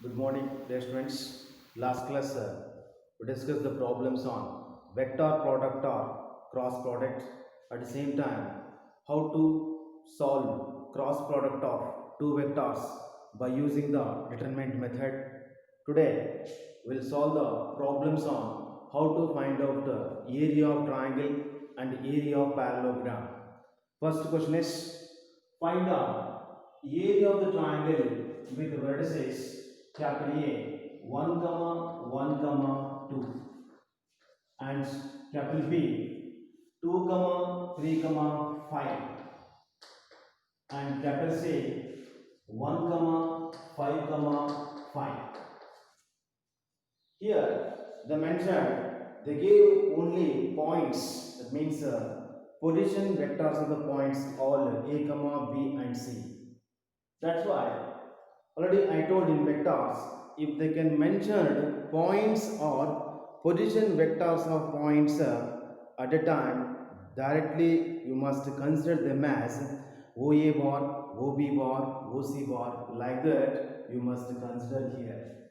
Good morning, dear students. Last class, we discussed the problems on vector product or cross product. At the same time, how to solve cross product of two vectors by using the determinant method. Today, we'll solve the problems on how to find out the area of triangle and area of parallelogram. First question is find the area of the triangle with vertices capital A 1 comma 1 comma 2 and capital B 2 comma 3 comma 5 and capital C 1 comma 5 comma 5. Here the mentioned they gave only points, that means position vectors of the points all A comma B and C. That's why already I told in vectors, if they can mention points or position vectors of points at a time, directly you must consider them as OA bar, OB bar, OC bar, like that you must consider here.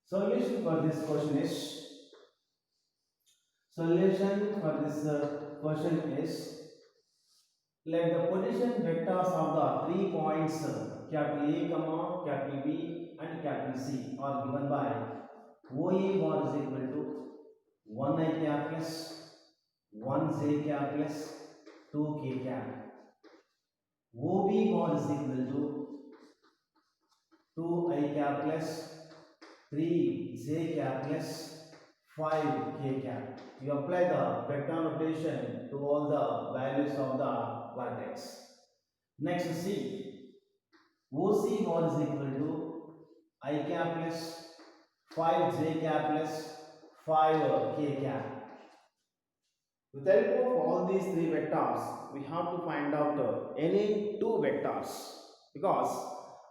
Solution for this question is question is let the position vectors of the 3 points capital A, comma, capital B and capital C are given by OA bar is equal to 1 I cap plus 1 J cap plus 2 K cap. OB bar is equal to 2 I cap plus 3 J cap plus 5 K cap. You apply the vector notation to all the values of the vertex. Next C. OC bar is equal to I cap plus 5 J cap plus 5 K cap. With the help of all these three vectors, we have to find out any two vectors, because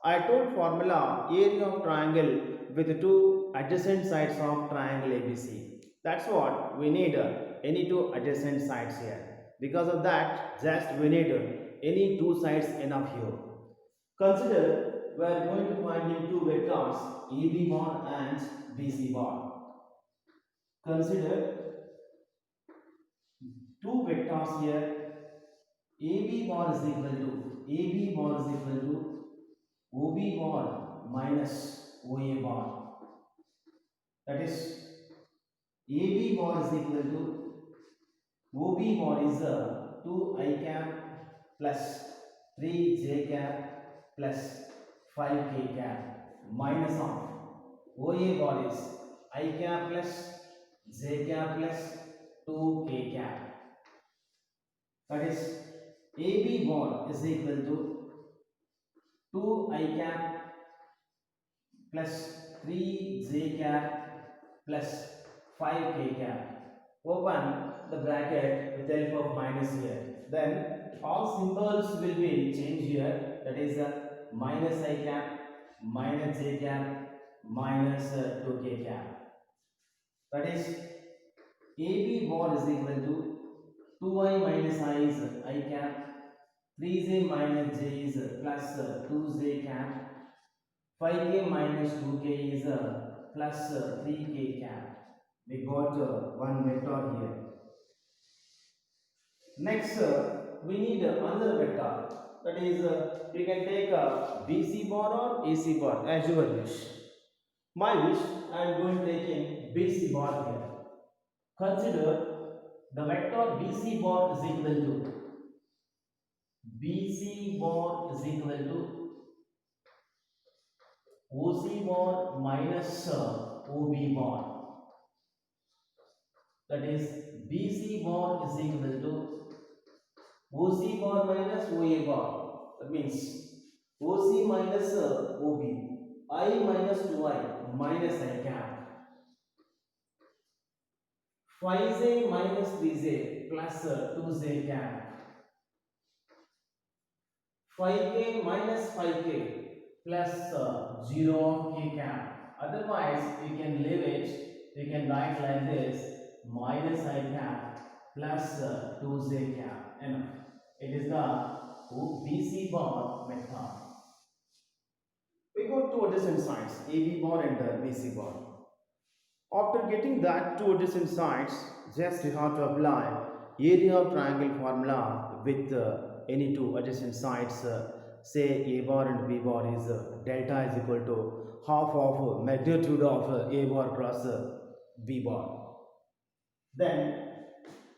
I told formula area of triangle with two adjacent sides of triangle ABC. That's what we need, any two adjacent sides here. Because of that, just we need any two sides enough here. Consider we are going to find in two vectors AB bar and BC bar. Consider two vectors here. AB bar is equal to OB bar minus OA bar. That is AB bar is equal to OB bar is 2 I cap plus 3 J cap plus 5 K cap minus of OA bar is I cap plus J cap plus 2 K cap. That is AB bar is equal to 2 I cap plus 3 J cap plus 5 K cap. Open the bracket with the help of minus here. Then all symbols will be changed here. That is minus I cap, minus J cap, minus 2K cap. That is AB bar is equal to 2I minus I is I cap, 3J minus J is plus 2J cap, 5K minus 2K is plus 3K cap. We got one vector here. Next, we need another vector. That is, you can take BC bar or AC bar as your wish. My wish, I am going to take BC bar here. Consider the vector BC bar is equal to OC bar minus OB bar. That is BC bar is equal to OC bar minus OA bar. That means OC minus OB. I minus 2I minus I cap. 5J minus 3J plus 2J cap. 5K minus 5K plus 0 K cap. Otherwise, you can leave it. You can write like this: minus I cap plus 2J cap. Enough. It is the BC bar method. We got two adjacent sides, AB bar and BC bar. After getting that two adjacent sides, just you have to apply area of triangle formula with any two adjacent sides. Say A bar and B bar is delta is equal to half of magnitude of A bar cross B bar. Then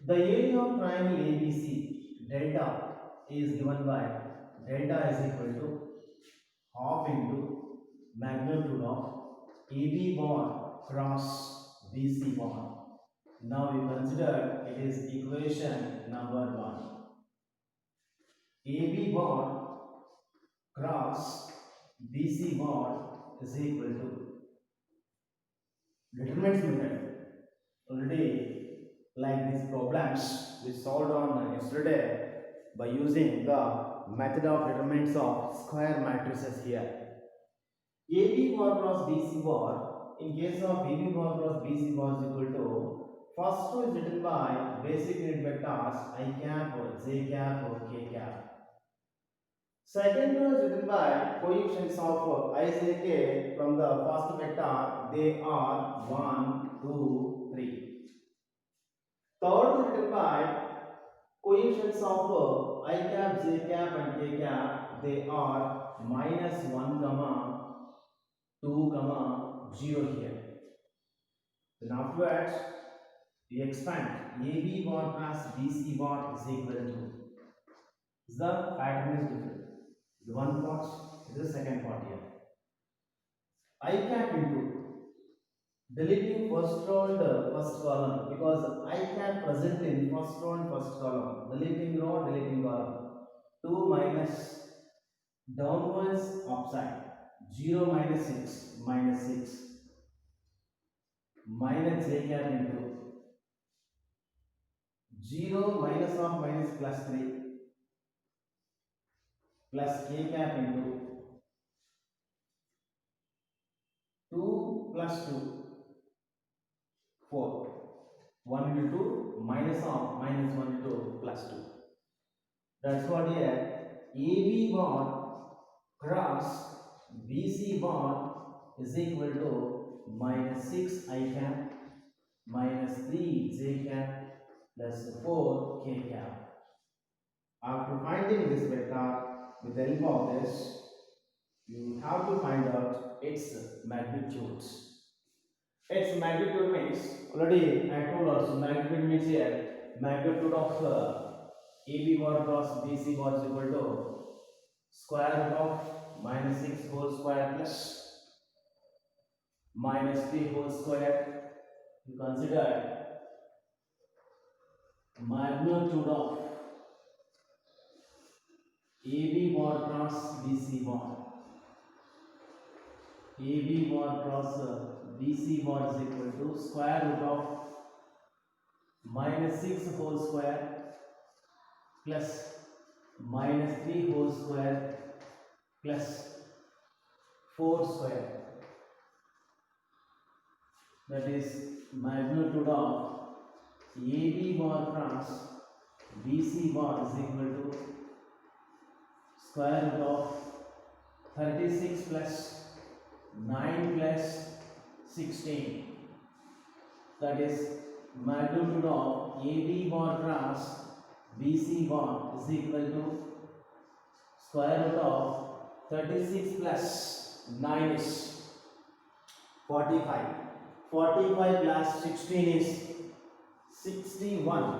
the area of triangle ABC delta is given by delta is equal to half into magnitude of AB bar cross BC bar. Now we consider it is equation number 1. AB bar cross BC bar is equal to determinants method. Already like these problems we solved on yesterday by using the method of determinants of square matrices here. AB bar cross BC bar, in case of AB bar cross BC bar is equal to, first two is written by basic unit vectors I cap, j cap or k cap. Second two is written by coefficients of I, j, k from the first vector, they are 1, 2, 3. Third is written by coefficients of I cap, j cap and k cap, they are minus 1, 2, 0 here. Then afterwards, we expand AB bar plus BC bar is equal to. The pattern is different. The one part is the second part here. I cap into deleting first row and first column because I cap present in first row and first column. Deleting row, deleting column. 2 minus downwards upside. 0 minus 6 minus 6 minus j cap into 0 minus of minus plus 3 plus k cap into 2 plus 2 4 1 into 2 minus of minus 1 into plus 2. That's what here AB bar cross BC bar is equal to minus 6 I cap minus 3 j cap plus 4 k cap. After finding this vector with the help of this, you have to find out its magnitudes. Its magnitude means, already I told us, magnitude means here, magnitude of AB bar cross BC bar is equal to square root of minus 6 whole square plus minus 3 whole square. You consider magnitude of AB bar cross BC bar. AB bar cross BC bar is equal to square root of minus 6 whole square plus minus 3 whole square plus 4 square. That is magnitude of AB bar cross BC bar is equal to square root of 36 plus 9 plus 16. That is magnitude of AB bar cross BC bar is equal to square root of 36 plus 9 is 45. 45 plus 16 is 61.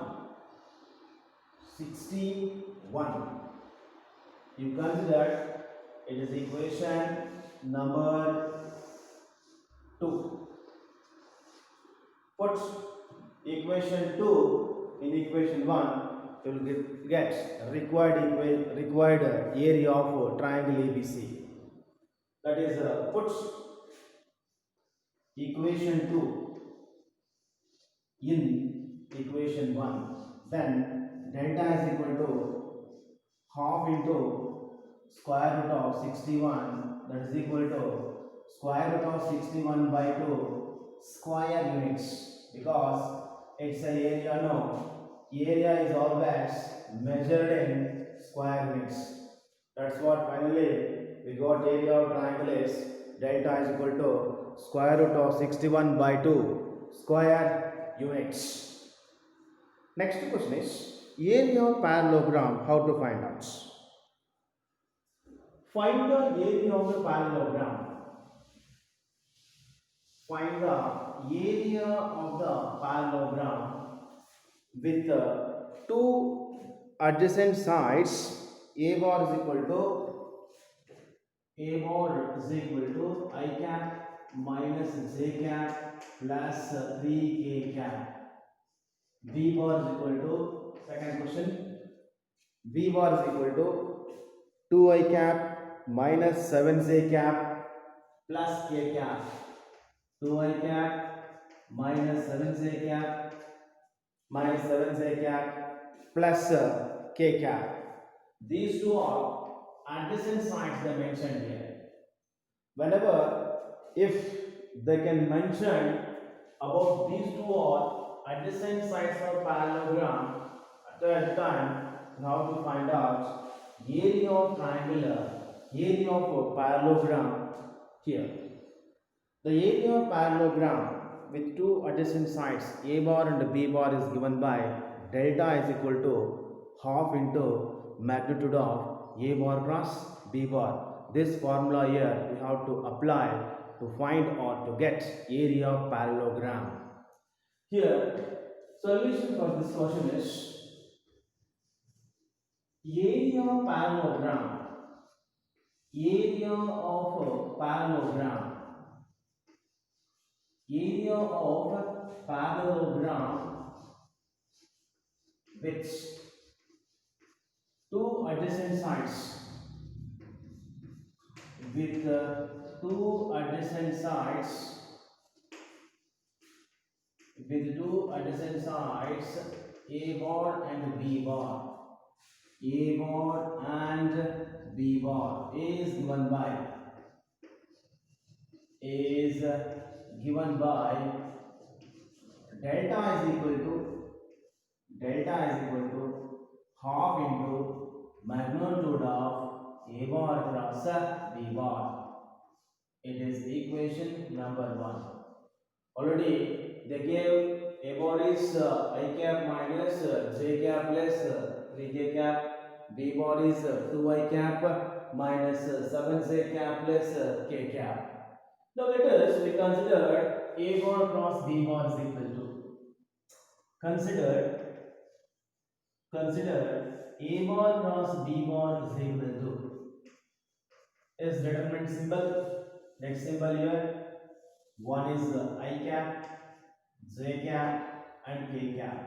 61. You consider it is equation number 2. Put equation 2 in equation 1, you will get required area of triangle ABC. That is put equation 2 in equation 1. Then delta is equal to half into square root of 61, that is equal to square root of 61 by 2 square units, because it's an area. No, area is always measured in square units. That's what finally we got area of triangle is delta is equal to square root of 61 by 2 square units. Next question is area of parallelogram, how to find out? Find the area of the parallelogram. Find the area of the parallelogram with two adjacent sides. A bar is equal to I cap minus j cap plus 3k cap. B bar is equal to, second question, B bar is equal to 2i cap minus 7j cap plus k cap. 2i cap minus 7j cap minus 7j cap plus k cap. These two are adjacent sides they mentioned here. Whenever if they can mention about these two are adjacent sides of parallelogram, at that time you have to find out area of area of parallelogram here. The area of parallelogram with two adjacent sides A bar and B bar is given by delta is equal to half into magnitude of A bar cross B bar. This formula here we have to apply to find or to get area of parallelogram. Here, solution for this question is area of parallelogram. Area of parallelogram. Area of parallelogram with two adjacent sides. With two adjacent sides. With two adjacent sides, A bar and B bar. A bar and B bar is given by delta is equal to half into magnitude of A bar cross B bar. It is equation number 1. Already they gave A bar is I cap minus j cap plus 3k cap. B bar is 2i cap minus 7j cap plus k cap. Now let us we consider A bar cross B bar is equal to consider A bar cross B bar is equal to is determinant symbol. Next symbol here, one is I cap, j cap and k cap.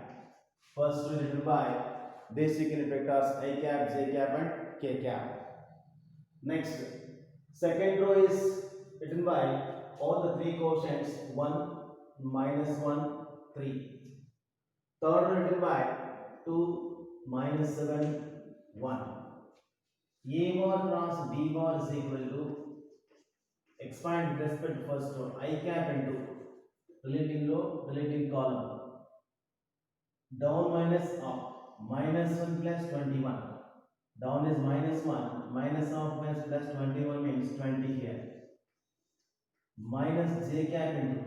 First two written by basic unit vectors I cap, j cap and k cap. Next, second row is written by all the three quotients 1, minus 1, 3. Third row written by 2, minus 7, 1. A bar cross B bar is equal to, expand with respect to first row, I cap into deleting row, deleting column. Down minus up, minus 1 plus 21. Down is minus 1, minus of plus 21 means 20 here. Minus j cap into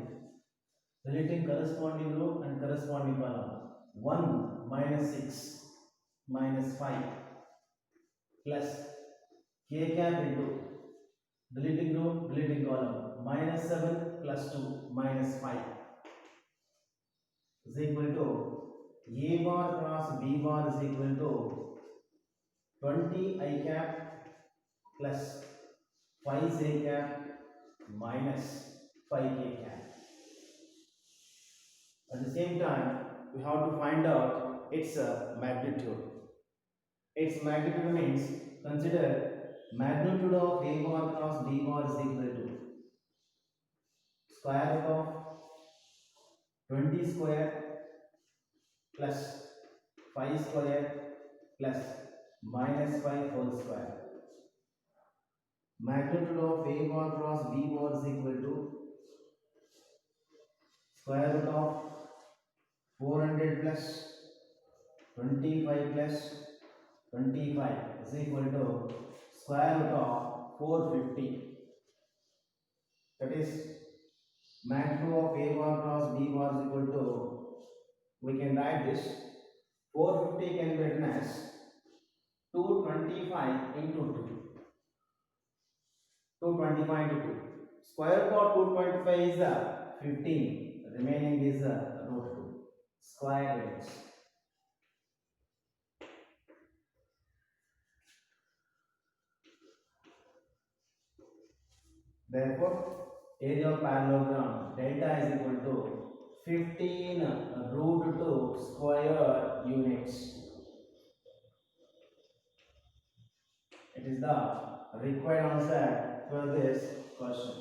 deleting corresponding row and corresponding column. 1 minus 6 minus 5 plus k cap into deleting row, deleting column. Minus 7 plus 2 minus 5 is equal to A bar cross B bar is equal to 20 I cap plus 5 j cap minus 5 k cap. At the same time, we have to find out its magnitude. Its magnitude means consider magnitude of A bar cross B bar is equal to square root of 20 square plus 5 square plus minus 5 whole square. Magnitude of A bar cross B bar is equal to square root of 400 plus 25 plus 25 is equal to square root of 450. That is magnitude of A bar cross B bar is equal to, we can write this 450 can be written as 225 into 2. 225 into 2. Square root of 225 is 15. Remaining is root 2. Square root. Therefore, area of parallelogram delta is equal to 15 root 2 square units. It is the required answer for this question.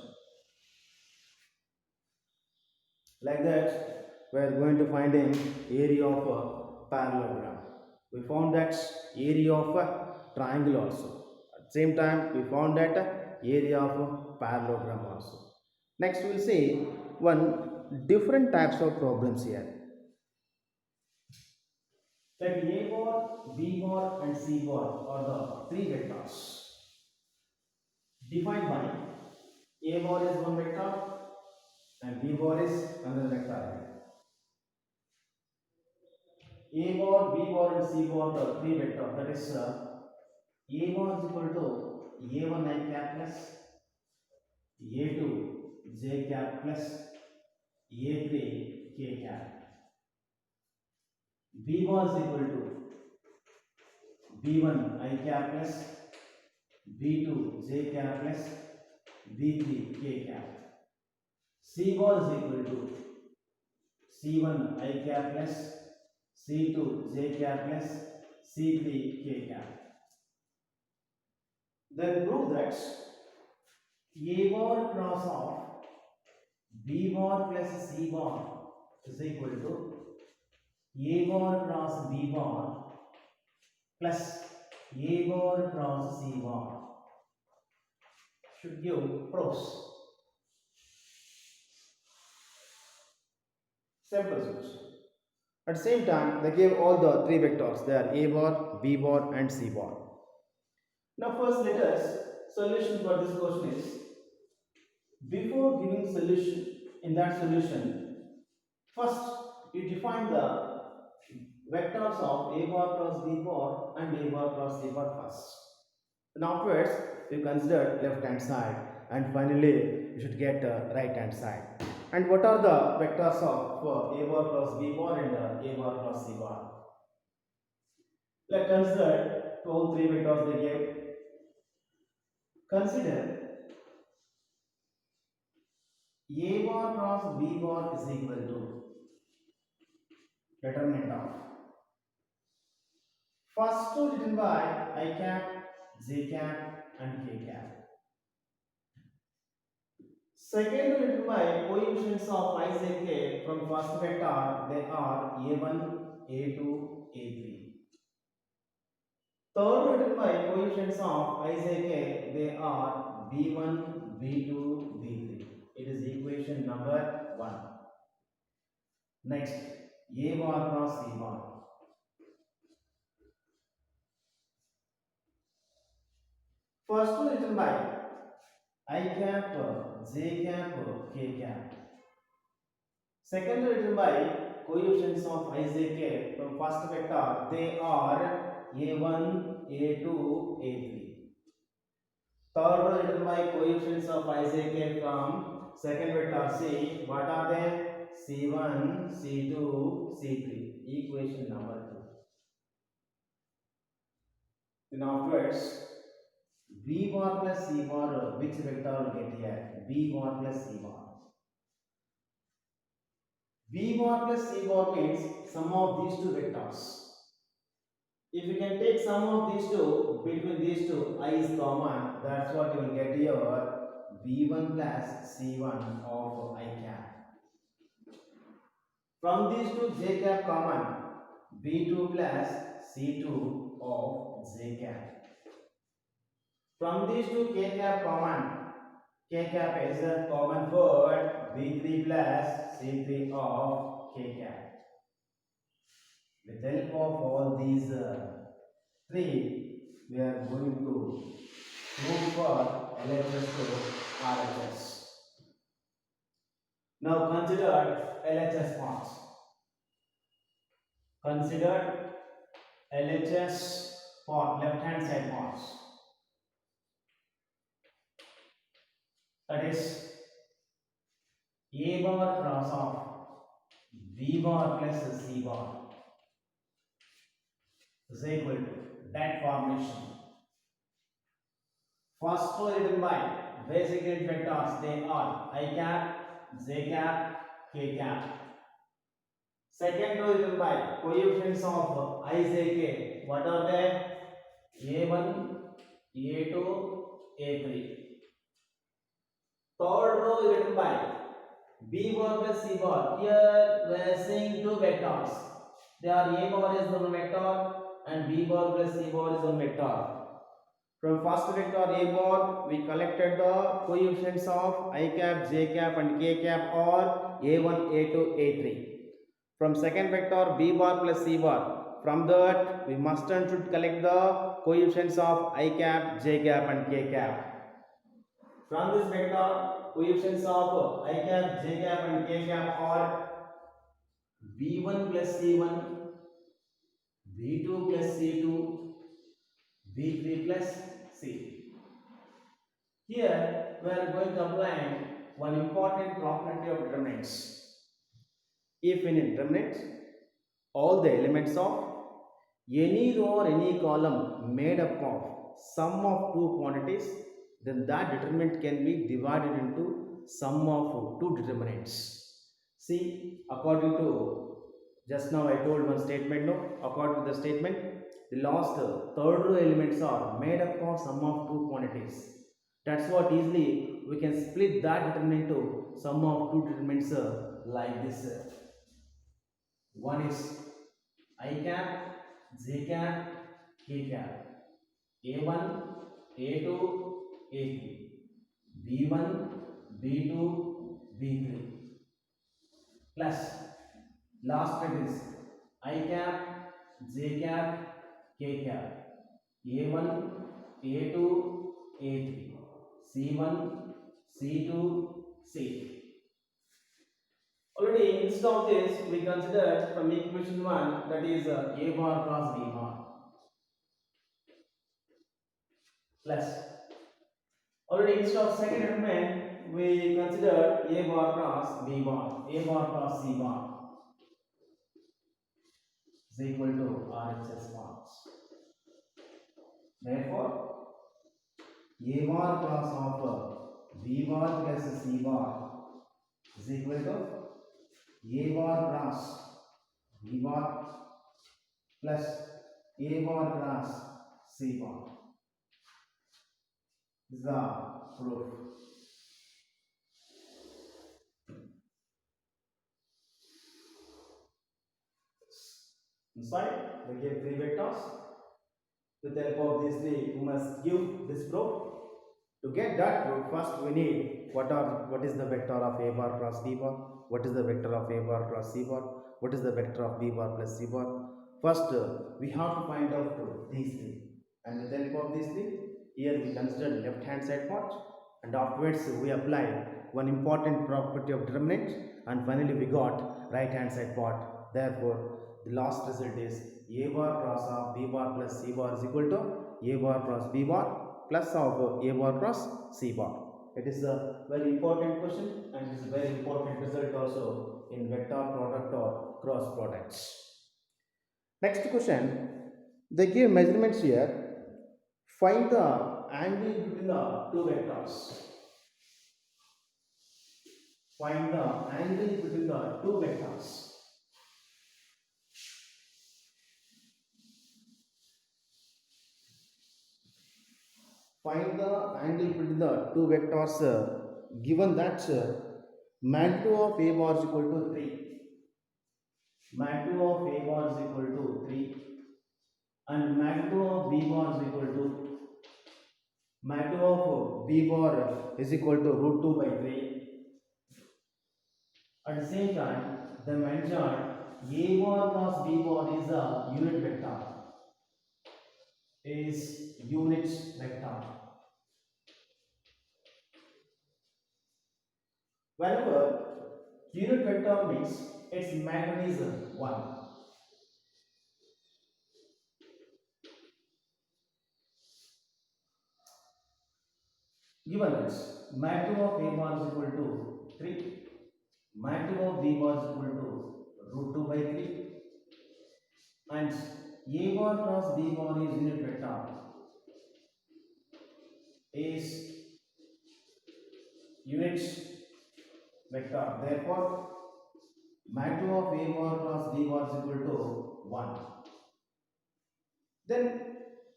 Like that, we are going to find an area of a parallelogram. We found that area of a triangle also. At the same time, we found that area of a parallelogram also. Next, we will see one different types of problems here. Like A bar, B bar, and C bar are the three vectors defined by A bar is one vector and B bar is another vector. A bar, B bar, and C bar the three vectors. That is, A bar is equal to A1 I cap plus A2 J cap plus A3 K cap. B bar is equal to B1 I cap plus B2 J cap plus B3 K cap. C bar is equal to C1 I cap plus C2 J cap plus C3 K cap. Then prove that A bar cross of B bar plus C bar is equal to A bar cross B bar plus A bar cross C bar should give pros. Simple solution. At the same time, they gave all the three vectors. They are A bar, B bar, and C bar. Now, first let us solution for this question is, before giving solution in that solution, first you define the vectors of A bar cross B bar and A bar cross C bar first. Then afterwards, you consider left hand side, and finally you should get right hand side. And what are the vectors of A bar cross B bar and A bar cross C bar? Let's consider all three vectors they gave. Consider A bar cross B bar is equal to determinant of first two written by I cap, J cap, and K cap. Second written by coefficients of I, J, K from first vector, they are A1, A2, A3. Third written by coefficients of I, J, K, they are B1, B2, B3. It is equation number 1. Next, A bar cross C bar. First one written by I cap, J cap, K cap. Second written by coefficients of I, J, K from first vector, they are A1, A2, A3. Third one written by coefficients of I, J, K from second vector C. What are they? C1, C2, C3. Equation number 2. Then afterwards, B bar plus C bar, which vector will get here? B bar plus C bar. B bar plus C bar means sum of these two vectors. If you can take sum of these two, between these two, I is common, that's what you will get here. B1 plus C1 of I cap. From these two, J cap common, B2 plus C2 of J cap. From these two, K cap common, K cap is a common for B3 plus C3 of K cap. With the help of all these three, we are going to look for LHS to RHS. Now consider LHS parts. Consider LHS part, left hand side parts. That is A bar cross of V bar plus C bar is equal to that formation. First two written by basic unit vectors, they are I cap, J cap, K cap. Second two written by coefficients of I, J, K. What are they? A1, A2, A3. Third row is written by B bar plus C bar. Here we are seeing two vectors. They are A bar is one vector and B bar plus C bar is one vector. From first vector A bar, we collected the coefficients of I cap, J cap and K cap or A1, A2, A3. From second vector B bar plus C bar, from that we must and should collect the coefficients of I cap, J cap and K cap. From this vector, coefficients of I cap, J cap and K cap are V1 plus C1, V2 plus C2, V3 plus C. Here we are going to apply one important property of determinants. If in a determinant all the elements of any row or any column made up of sum of two quantities, then that determinant can be divided into sum of two determinants. See, according to just now I told one statement, no? According to the statement, the last third row elements are made up of sum of two quantities. That's what easily we can split that determinant into sum of two determinants like this. One is I cap, J cap, K cap. A1, A2, A3. B1, B2, B3. Plus last bit is I cap, J cap, K cap. A1, A2, A3. C1, C2, C3. Already instead of this, we considered from equation 1, that is A bar cross B bar plus. Already instead of second element, we considered A bar cross B bar, A bar cross C bar is equal to RHS parts. Therefore, A bar cross of B bar plus C bar is equal to A bar cross B bar plus A bar cross C bar. This is the proof. Inside, we give three vectors. With the help of these three, we must give this proof. To get that proof, first we need what is the vector of A bar cross B bar, what is the vector of A bar cross C bar, what is the vector of B bar plus C bar. First, we have to find out these three, and with the help of these three, here we consider left hand side part, and afterwards we apply one important property of determinant, and finally we got right hand side part. Therefore, the last result is A bar cross of B bar plus C bar is equal to A bar cross B bar plus of A bar cross C bar. It is a very important question, and it is a very important result also in vector product or cross products. Next question, they give measurements here. Find the angle between the two vectors. Find the angle between the two vectors. Find the angle between the two vectors given that magnitude of A bar is equal to 3. Magnitude of A bar is equal to 3 and magnitude of B bar is equal to magnitude of B bar is equal to root 2 by 3. At the same time, the mentioned A bar plus B bar is a unit vector. Is unit vector. Whenever unit vector means its magnitude is 1. Given this, magnitude of A bar is equal to 3, magnitude of B bar is equal to root 2 by 3, and A bar cross B bar is unit vector is unit vector. Therefore, magnitude of A bar cross B bar is equal to 1. Then,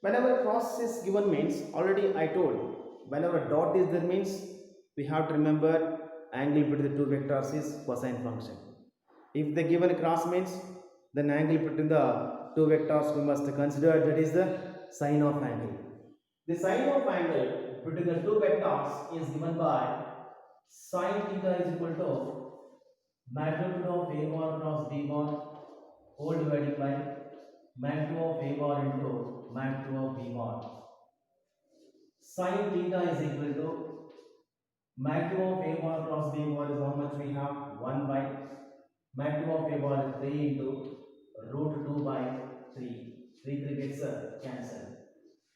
whenever cross is given means, already I told, whenever dot is there means, we have to remember angle between the two vectors is cosine function. If the given cross means, then angle between the two vectors we must consider, that is the sine of angle. The sine of angle between the two vectors is given by sine theta is equal to magnitude of A bar cross B bar whole divided by magnitude of A bar into magnitude of B bar. Sine theta is equal to magnitude of A bar cross B bar is how much we have? 1 by magnitude of A bar is 3 into root 2 by 3. 3 gets cancelled.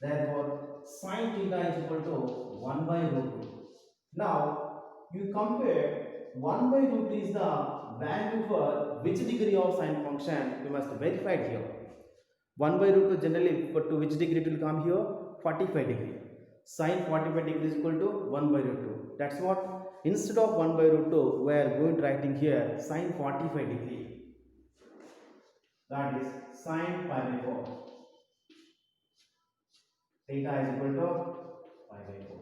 Therefore, sine theta is equal to 1 by root 2. Now, you compare 1 by root 2 is the value for which degree of sine function we must verify it here. 1 by root 2 generally to which degree it will come here? 45 degree. Sine 45 degree is equal to 1 by root 2. That's what, instead of 1 by root 2, we are going to writing here sine 45 degree. That is sine pi by 4. Theta is equal to pi by 4.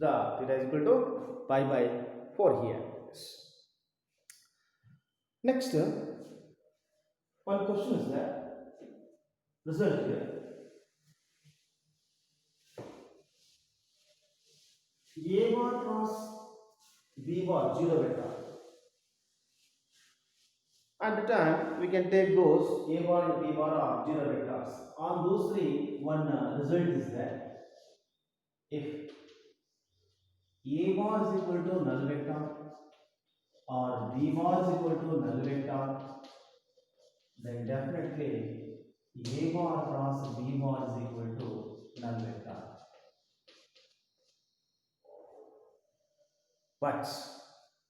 The theta is equal to pi by 4 here. Next, one question is that result here. A bar cross B bar 0 vector. At the time, we can take those A bar and B bar are 0 vectors. On those three, one result is that if A bar is equal to null vector or B bar is equal to null vector, then definitely A bar cross B bar is equal to null vector. But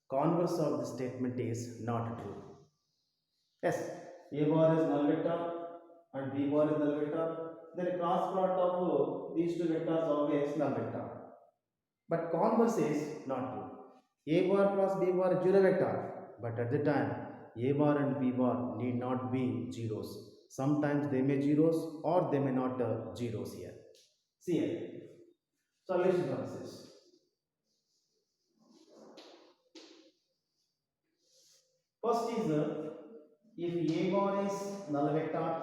converse of this statement is not true. Yes, A bar is null vector and B bar is null vector. Then cross product of these two vectors always null vector. But converse is not true. A bar cross B bar is 0 vector. But at the time, A bar and B bar need not be zeros. Sometimes they may zeros or they may not zeros here. See here. Solution process. First is if A bar is null vector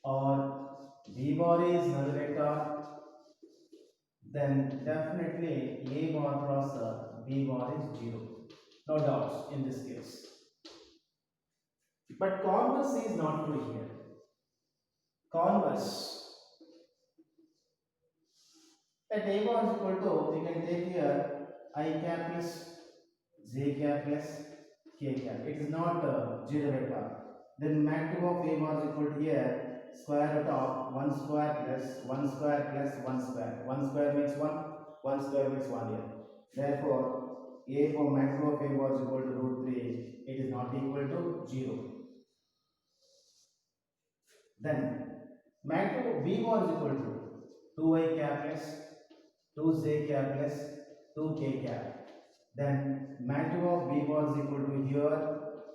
or B bar is null vector, then definitely A bar cross B bar is 0. No doubts in this case. But converse is not true here. Converse. At A bar is equal to, we can take here I cap plus J cap plus K cap. It is not 0 vector. Then magnitude of A bar is equal to here square root of 1 square plus 1 square plus 1 square. 1 square makes 1 square makes 1 here. Therefore, A for magnitude of A bar is equal to root 3. It is not equal to 0. Then magnitude of B bar is equal to 2i cap plus 2j cap plus 2k cap. Then magnitude of B bar is equal to here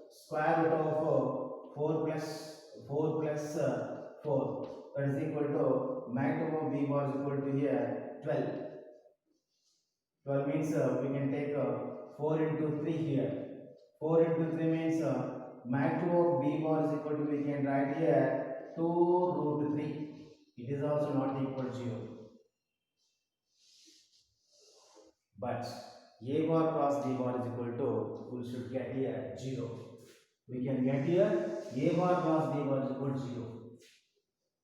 square root of 4 plus 4 plus 4, that is equal to magnitude of B bar is equal to here 12. 12 means we can take 4 into 3 here. 4 into 3 means magnitude of B bar is equal to, we can write here 2 root 3. It is also not equal to 0. But A bar cross B bar is equal to, we should get here 0. We can get here A bar cross B bar is equal to 0.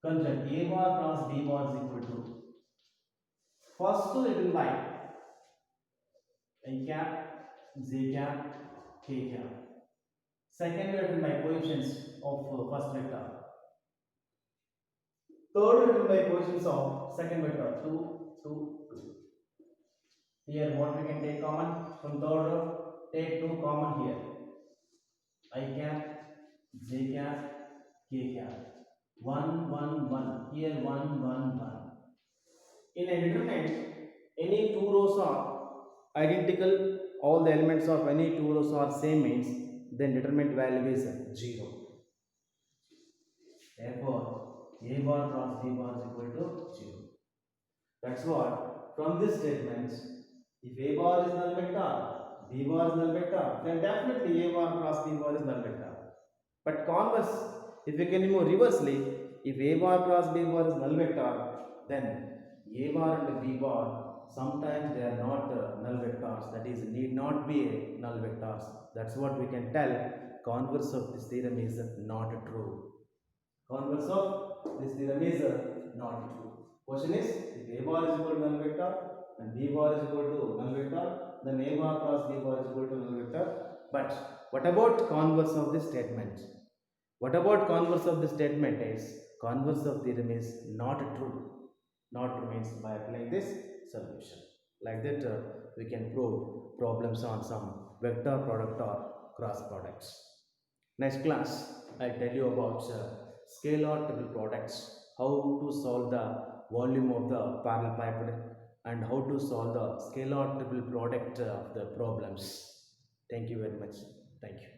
Consider A bar cross B bar is equal to First written by I cap, j cap, k cap. Second written by coefficients of first vector. Third written by coefficients of second vector 2, 2, 2. Here what we can take common from third row? Take 2 common here. I cap, j cap, k cap. 1, 1, 1. Here 1, 1, 1. In a determinant, any two rows are identical, all the elements of any two rows are same means then determinant value is 0. Therefore, a bar cross b bar is equal to 0. That's what from this statement, if a bar is null vector, b bar is null vector, then definitely a bar cross b bar is null vector. But converse, if we can remove reversely, if a bar cross b bar is null vector, then a bar and b bar sometimes they are not null vectors, that is need not be a null vectors. That's what we can tell. Converse of this theorem is not true. Converse of this theorem is not true. Question is, if a bar is equal to null vector and b bar is equal to null vector, then a bar cross b bar is equal to null vector. But what about converse of this statement? What about converse of this statement is, converse of theorem is not true. Not true means by applying this solution. Like that we can prove problems on some vector product or cross products. Next class, I'll tell you about scalar triple products, how to solve the volume of the parallel pipe and how to solve the scalar triple product of the problems. Thank you very much. Thank you.